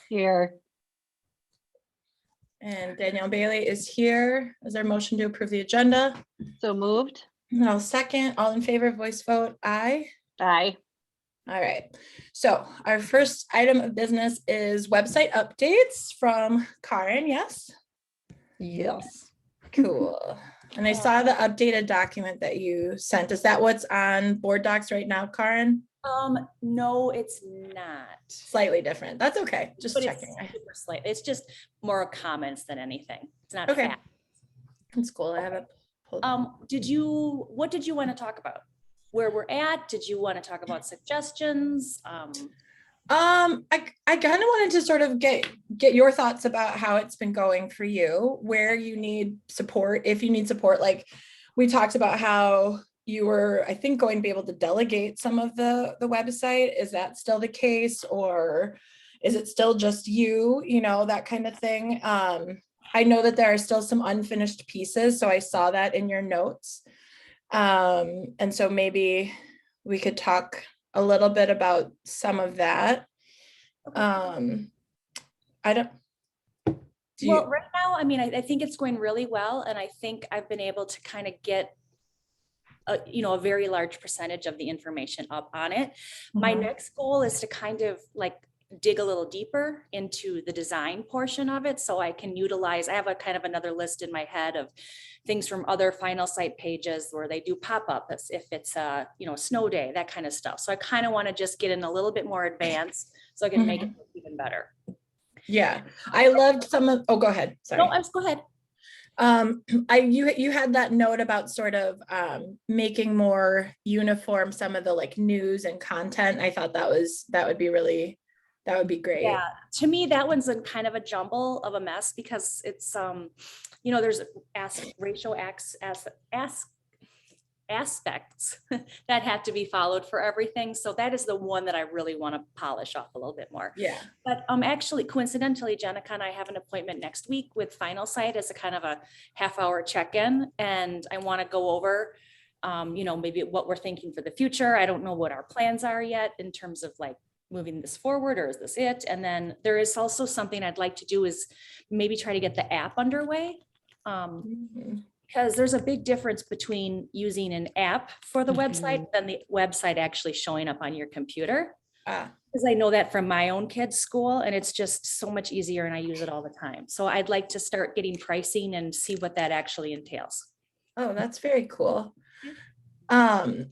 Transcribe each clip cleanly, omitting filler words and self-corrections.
Here. And Danielle Bailey is here. Is there a motion to approve the agenda? So moved. And I'll second. All in favor, voice vote, aye. Aye. All right. So our first item of business is website updates from Karen. Yes. Yes. Cool. And I saw the updated document that you sent. Is that what's on board docs right now, Karen? No, it's not. Slightly different. That's okay. Just But checking. it's super slight. It's just more comments than anything. It's not Okay. fact. It's cool. I have it pulled. What did you want to talk about? Where we're at? Did you want to talk about suggestions? I kind of wanted to sort of get your thoughts about how it's been going for you, where you need support, if you need support. Like we talked about how you were, I think, going to be able to delegate some of the website. Is that still the case, or is it still just you, that kind of thing? I know that there are still some unfinished pieces, so I saw that in your notes. And so maybe we could talk a little bit about some of that. Okay. Well, right now, I mean, I think it's going really well. And I think I've been able to kind of get a very large percentage of the information up on it. My next goal is to kind of like dig a little deeper into the design portion of it, so I can utilize, I have a kind of another list in my head of things from other final site pages where they do pop-up if it's a snow day, that kind of stuff. So I kind of want to just get in a little bit more advanced so I can make it even better. Yeah, I loved some of, go ahead. Sorry. No, go ahead. You had that note about sort of making more uniform some of the like news and content. I thought that would be great. Yeah, to me, that one's a kind of a jumble of a mess because it's, there's racial aspects that have to be followed for everything. So that is the one that I really want to polish off a little bit more. Yeah. But actually, coincidentally, Jenica and I have an appointment next week with Final Site as a kind of a half-hour check-in, and I want to go over, maybe what we're thinking for the future. I don't know what our plans are yet in terms of like moving this forward, or is this it? And then there is also something I'd like to do is maybe try to get the app underway. Because there's a big difference between using an app for the website than the website actually showing up on your computer. Because I know that from my own kids' school, and it's just so much easier and I use it all the time. So I'd like to start getting pricing and see what that actually entails. Oh, that's very cool. Your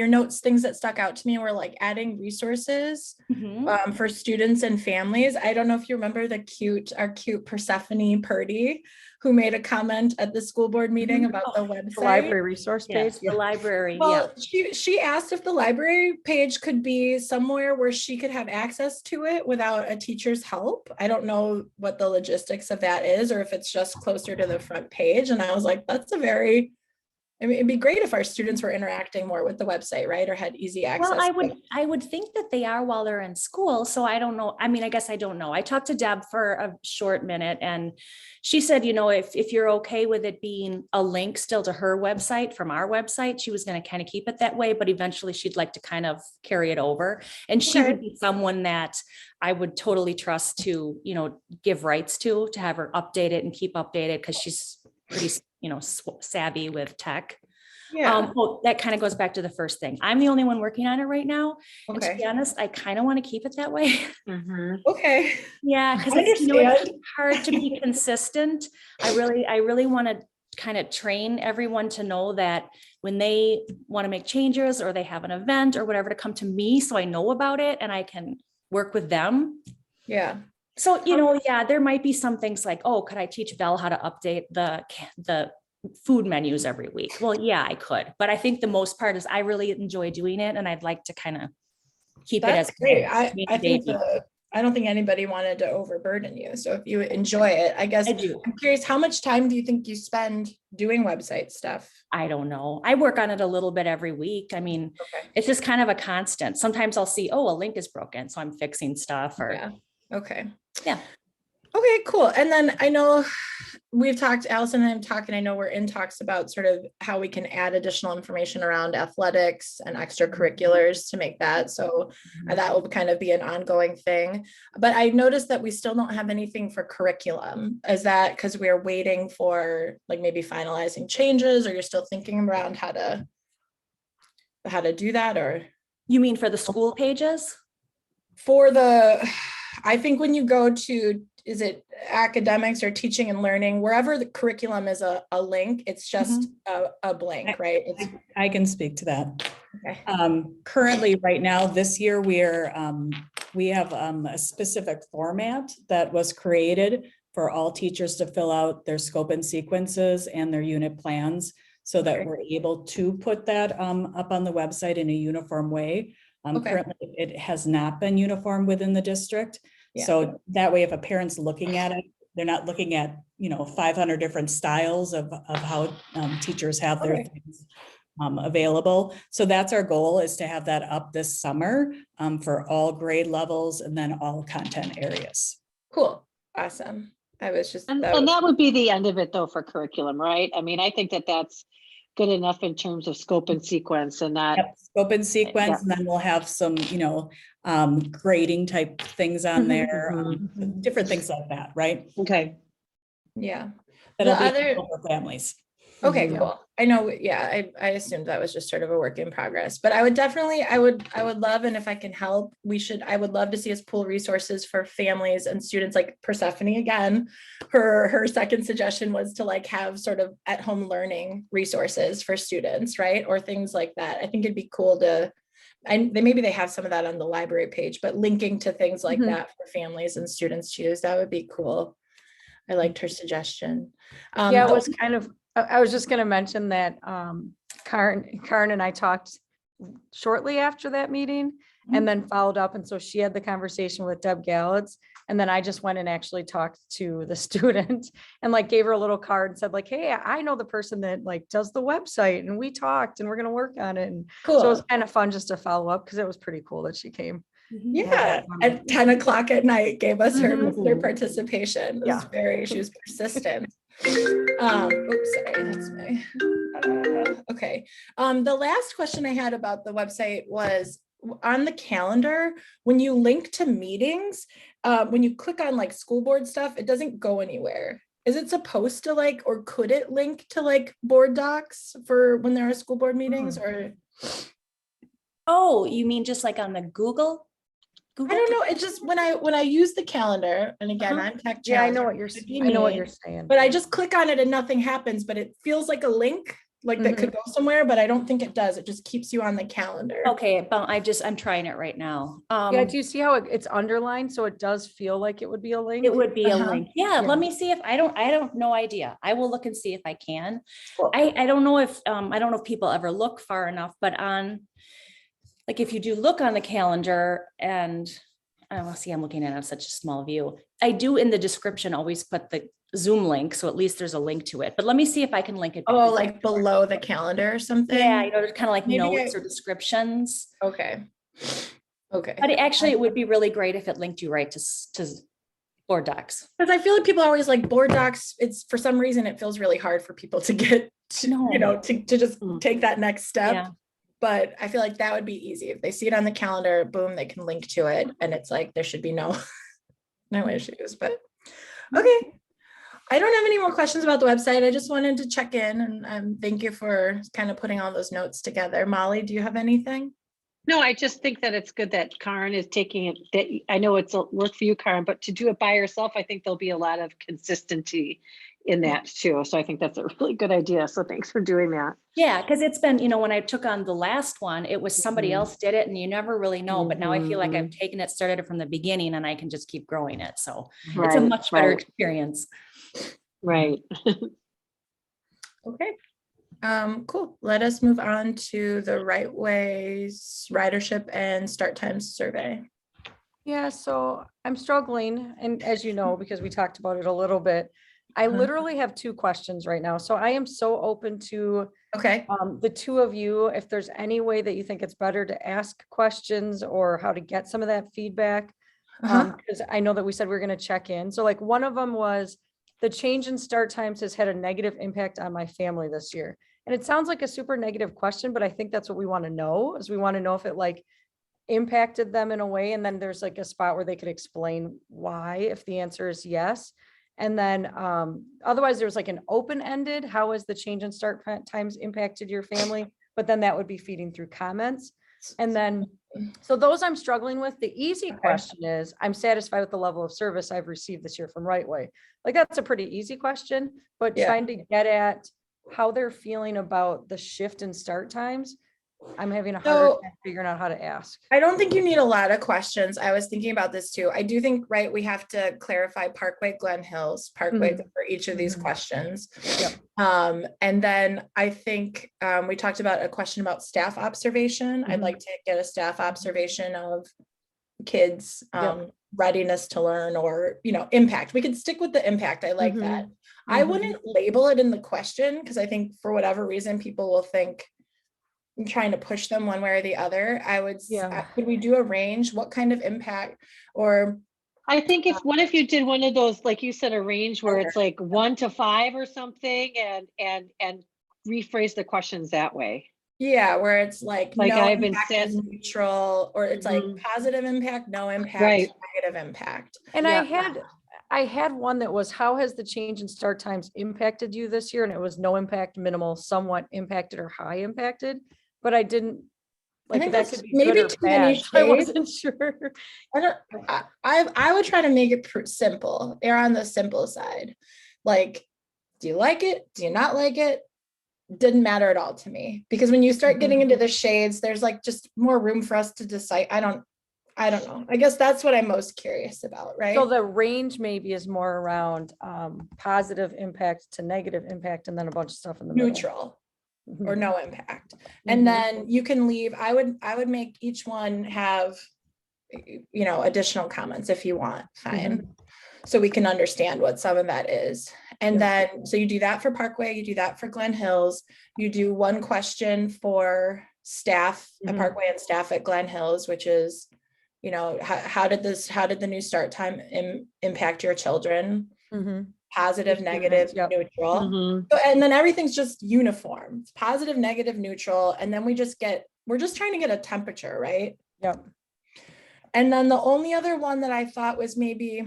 notes, things that stuck out to me were like adding resources for students and families. I don't know if you remember our cute Persephone Purdy, who made a comment at the school board meeting about the website. The library resource page. The library. Well, she asked if the library page could be somewhere where she could have access to it without a teacher's help. I don't know what the logistics of that is, or if it's just closer to the front page. And I was like, it'd be great if our students were interacting more with the website, right? Or had easy access. Well, I would think that they are while they're in school. So I don't know. I mean, I guess I don't know. I talked to Deb for a short minute and she said, if you're okay with it being a link still to her website from our website, she was going to kind of keep it that way, but eventually she'd like to kind of carry it over. And she would be someone that I would totally trust to, give rights to have her update it and keep updated because she's pretty savvy with tech. Yeah. That kind of goes back to the first thing. I'm the only one working on it right now. Okay. And to be honest, I kind of want to keep it that way. Okay. Yeah, because it's hard to be consistent. I really want to kind of train everyone to know that when they want to make changes or they have an event or whatever, to come to me so I know about it and I can work with them. Yeah. So, there might be some things like, could I teach Vel how to update the food menus every week? Well, yeah, I could, but I think the most part is I really enjoy doing it and I'd like to kind of keep it as great. I don't think anybody wanted to overburden you. So if you enjoy it, I guess I'm curious, how much time do you think you spend doing website stuff? I don't know. I work on it a little bit every week. I mean, It's just kind of a constant. Sometimes I'll see, a link is broken, so I'm fixing stuff or. Yeah. Okay. Yeah. Okay, cool. And then I know we've talked, Allison and I have talked, and I know we're in talks about sort of how we can add additional information around athletics and extracurriculars to make that. So that will kind of be an ongoing thing. But I noticed that we still don't have anything for curriculum. Is that because we're waiting for like maybe finalizing changes, or you're still thinking around how to do that? Or You mean for the school pages? for the, I think when you go to, is it academics or teaching and learning, wherever the curriculum is a link, it's just a blank, right? It's I can speak to that. okay. Currently, right now, this year, we have a specific format that was created for all teachers to fill out their scope and sequences and their unit plans, so that we're able to put that up on the website in a uniform way. Currently, it has not been uniform within the district. Yeah. So that way, if a parent's looking at it, they're not looking at, 500 different styles of how teachers have their things available. So that's our goal, is to have that up this summer for all grade levels and then all content areas. Cool. Awesome. I was just, And that would be the end of it though for curriculum, right? I mean, I think that that's good enough in terms of scope and sequence, and that. Yep, scope and sequence, and then we'll have some, grading type things on there, different things like that, right? Okay. yeah. That'll The be other- helpful for families. Okay, Yeah. cool. I know, yeah, I assumed that was just sort of a work in progress, but I would definitely, I would love, and if I can help, I would love to see us pool resources for families and students, like Persephone again. Her second suggestion was to like have sort of at-home learning resources for students, right? Or things like that. I think it'd be cool to, and maybe they have some of that on the library page, but linking to things like that for families and students to use, that would be cool. I liked her suggestion. Yeah, it was kind of, I was just gonna mention that Karen and I talked shortly after that meeting and then followed up. And so she had the conversation with Deb Gallitz. And then I just went and actually talked to the student and like gave her a little card and said like, hey, I know the person that like does the website, and we talked and we're gonna work on it. And Cool. so it was kind of fun just to follow up, because it was pretty cool that she came. Yeah, at 10 o'clock at night gave us her Mhm. participation. It was she was persistent. Oops, sorry, that's my, okay. The last question I had about the website was on the calendar, when you link to meetings, when you click on like school board stuff, it doesn't go anywhere. Is it supposed to like, or could it link to like board docs for when there are school board meetings, or? Oh, you mean just like on the Google? I don't know. It's just when I use the calendar, and again, Uh-huh. I'm tech challenged. Yeah, I know what you're Could be saying. I know what me, you're saying. but I just click on it and nothing happens, but it feels like a link, like that could go somewhere, but I don't think it does. It just keeps you on the calendar. Okay, but I'm trying it right now. Yeah, do you see how it's underlined? So it does feel like it would be a link. It would be a Uh-huh. link. Yeah, Yeah. let me see if I don't no idea. I will look and see if I can. Cool. I don't know if people ever look far enough, but like if you do look on the calendar, and see, I'm looking at it on such a small view. I do in the description always put the Zoom link, so at least there's a link to it. But let me see if I can link it. Oh, like below the calendar or something? Yeah, there's kind of like Maybe notes or descriptions. Okay. Okay. But it would be really great if it linked you right to board docs. Because I feel like people are always like board docs. It's for some reason it feels really hard for people to get to, No. to just take that next step. Yeah. But I feel like that would be easy. If they see it on the calendar, boom, they can link to it. And it's like, there should be no issues, but okay. I don't have any more questions about the website. I just wanted to check in, and thank you for kind of putting all those notes together. Molly, do you have anything? No, I just think that it's good that Karen is taking it, that I know it's a work for you, Karen, but to do it by yourself, I think there'll be a lot of consistency in that too. So I think that's a really good idea. So thanks for doing that. Yeah, because it's been, when I took on the last one, it was somebody else did it and you never really know. But now I feel like I've taken it, started it from the beginning, and I can just keep growing it. So it's a much better experience. Right. Okay. Cool. Let us move on to the Right Ways ridership and start times survey. Yeah, so I'm struggling, and as you know, because we talked about it a little bit, I literally have two questions right now. So I am so open to Okay. the two of you, if there's any way that you think it's better to ask questions or how to get some of that feedback. Because I know that we said we were gonna check in. So like one of them was the change in start times has had a negative impact on my family this year. And it sounds like a super negative question, but I think that's what we want to know, is we want to know if it like impacted them in a way. And then there's like a spot where they could explain why, if the answer is yes. And then otherwise there's like an open-ended, how has the change in start times impacted your family? But then that would be feeding through comments. And then, so those I'm struggling with. The easy question is, I'm satisfied with the level of service I've received this year from Right Way. Like that's a pretty easy question, but trying to get at how they're feeling about the shift in start times, I'm having a harder time figuring out how to ask. I don't think you need a lot of questions. I was thinking about this too. I do think, right, we have to clarify Parkway, Glen Hills, Parkway for each of these questions. And then I think we talked about a question about staff observation. I'd like to get a staff observation of kids' readiness to learn, or, you know, impact. We could stick with the impact. I like that. I wouldn't label it in the question, because I think for whatever reason, people will think I'm trying to push them one way or the other. I would, could we do a range? What kind of impact? Or I think what if you did one of those, like you said, a range where it's like 1 to 5 or something, and rephrase the questions that way. Yeah, where it's like no I've been impact said is neutral, or it's like positive impact, no impact, negative impact. And I had one that was, how has the change in start times impacted you this year? And it was no impact, minimal, somewhat impacted, or high impacted. But I didn't like that could be maybe too many shades. I wasn't sure. I would try to make it simple. Err on the simple side. Like, do you like it? Do you not like it? Didn't matter at all to me, because when you start getting into the shades, there's like just more room for us to decide. I don't know. I guess that's what I'm most curious about, right? So the range maybe is more around positive impact to negative impact, and then a bunch of stuff in the neutral or no impact. And then you can leave. I would make each one have, you know, additional comments if you want, fine. So we can understand what some of that is. And then, so you do that for Parkway, you do that for Glen Hills, you do one question for staff at Parkway and staff at Glen Hills, which is, you know, how did the new start time impact your children? Positive, negative, neutral. So, and then everything's just uniform. It's positive, negative, neutral. And then we're just trying to get a temperature, right? Yep. And then the only other one that I thought was maybe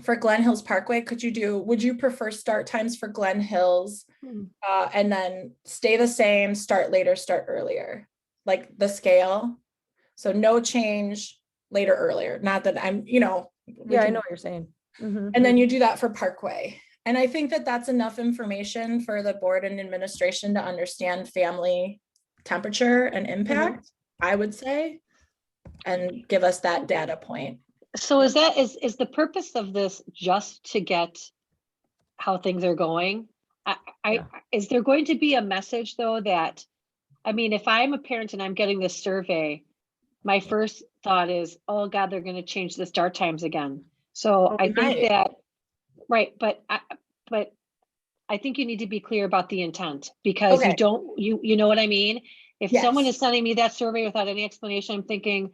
for Glen Hills Parkway, would you prefer start times for Glen Hills and then stay the same, start later, start earlier, like the scale? So no change, later, earlier. Not that I'm, you know. I know what you're saying. And then you do that for Parkway. And I think that that's enough information for the board and administration to understand family temperature and impact, I would say, and give us that data point. So is the purpose of this just to get how things are going? Is there going to be a message though that, I mean, if I'm a parent and I'm getting this survey, my first thought is, oh God, they're going to change the start times again. So I think that, but I think you need to be clear about the intent, because you know what I mean? If someone is sending me that survey without any explanation, I'm thinking,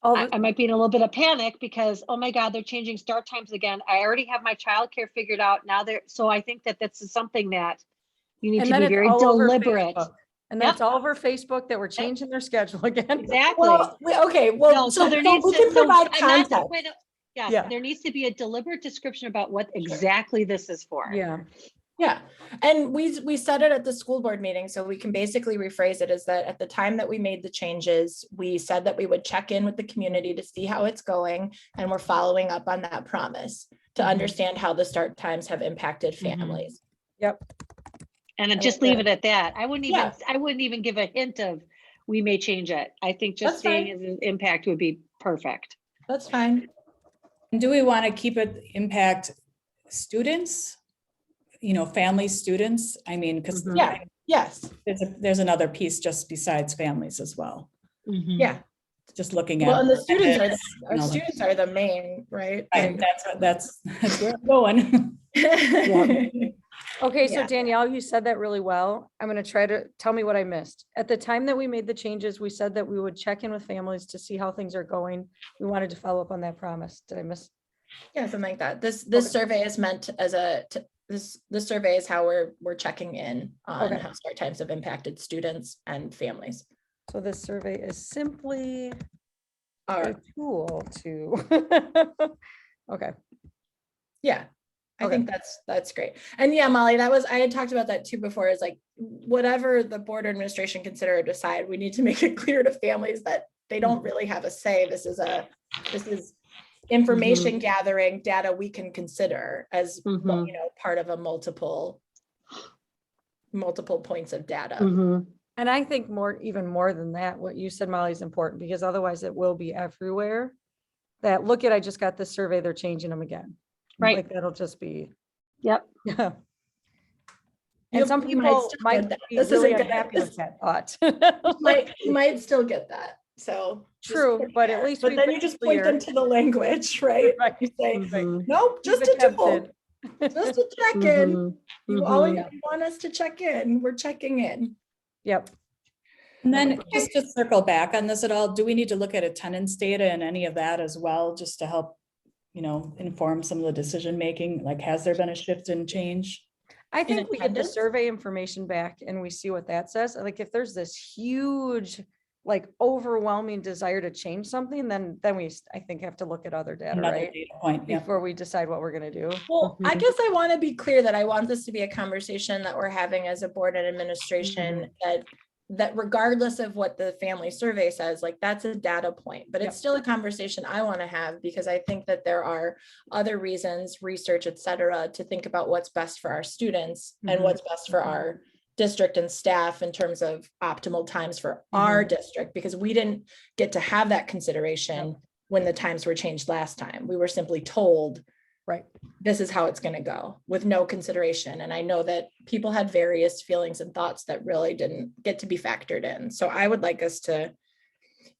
I might be in a little bit of panic because, oh my God, they're changing start times again. I already have my childcare figured out now. So I think that that's something that you need to be very deliberate. And that's all over Facebook that we're changing their schedule again. Exactly. Well, so there needs to provide context. There needs to be a deliberate description about what exactly this is for. Yeah. And we said it at the school board meeting, so we can basically rephrase it as that at the time that we made the changes, we said that we would check in with the community to see how it's going. And we're following up on that promise to understand how the start times have impacted families. Yep. And just leave it at that. I wouldn't even give a hint of we may change it. I think just saying as an impact would be perfect. That's fine. Do we want to keep it impact students? You know, family students? I mean, because yes, there's another piece just besides families as well. Yeah. Just looking at. Well, and the students students are the main, right? That's where I'm going. Okay, so Yeah. Danielle, you said that really well. I'm gonna try to tell me what I missed. At the time that we made the changes, we said that we would check in with families to see how things are going. We wanted to follow up on that promise. Did I miss? Yeah, something like that. This Okay. survey is meant as this survey is how we're checking in on Okay. how start times have impacted students and families. So this survey is simply All a right. tool to. Okay, Yeah. I Okay. think that's great. And yeah, Molly, I had talked about that too before, is like whatever the board or administration consider or decide, we need to make it clear to families that they don't really have a say. This is information gathering data we can consider as Mhm. part of a multiple points of data. Mhm. and I think even more than that, what you said, Molly, is important because otherwise it will be everywhere. That look at, I just got this survey, they're changing them again. Right. Like that'll just be, Yep. yeah. You- And some you might people still might get that. be This really isn't good. unhappy with that thought. You might still get that. So just True, put it but at there. least but we've then been you just point clear. them to the language, right? Right. You say, Mhm. nope, just We've a tool, attempted. just a check in. Mhm. You Mhm. always want us to check in. We're checking in. Yep. And then just to circle back on this at all, do we need to look at attendance data and any of that as well, just to help, inform some of the decision making? Like, has there been a shift and change? I think we get the attendance? survey information back and we see what that says. Like if there's this huge, like overwhelming desire to change something, then we, I think, have to look at other data, Another right? data point, yeah. Before we decide what we're gonna do. Well, I Mhm. guess I want to be clear that I want this to be a conversation that we're having as a board and administration, that regardless of what the family survey says, like that's a data point, but Yep. it's still a conversation I want to have because I think that there are other reasons, research, et cetera, to think about what's best for our students and Mhm. what's best for our district and staff in terms of optimal times for our district, because we didn't get to have that consideration when the times were changed last time. We were simply told, Right. this is how it's going to go with no consideration. And I know that people had various feelings and thoughts that really didn't get to be factored in. So I would like us to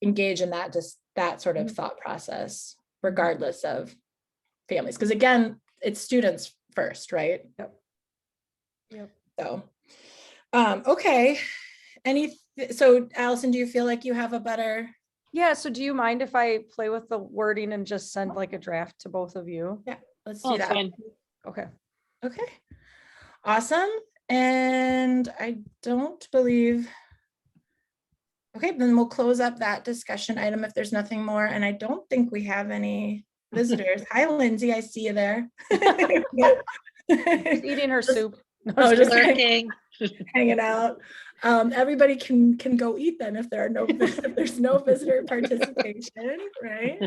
engage in that sort of thought process, regardless of families. Because again, it's students first, right? Yep. So, okay. So Allison, do you feel like you have a better? Yeah, so do you mind if I play with the wording and just send like a draft to both of you? Yeah, let's Oh, do it's that. fine. Okay. Okay, awesome. And I don't believe. Okay, then we'll close up that discussion item if there's nothing more. And I don't think we have any visitors. Hi, Lindsay, I see you there. She's eating her soup. No, Oh, just just kidding. Lurking. hanging out. Everybody can go eat then if if there's no visitor participation, right?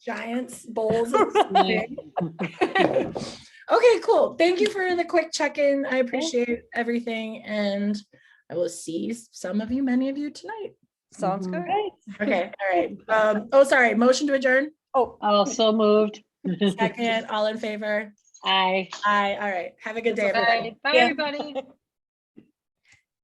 Giants bowls. of Right. something. Okay, cool. Thank you for the quick check-in. I appreciate everything, and I will see many of you tonight. Sounds Mhm. good. Okay, all right. Oh, sorry. Motion to adjourn. Oh, Also moved. Second, all in favor. Aye. Aye. All right. Have a good day, It's okay. everybody. Bye, Yeah. everybody.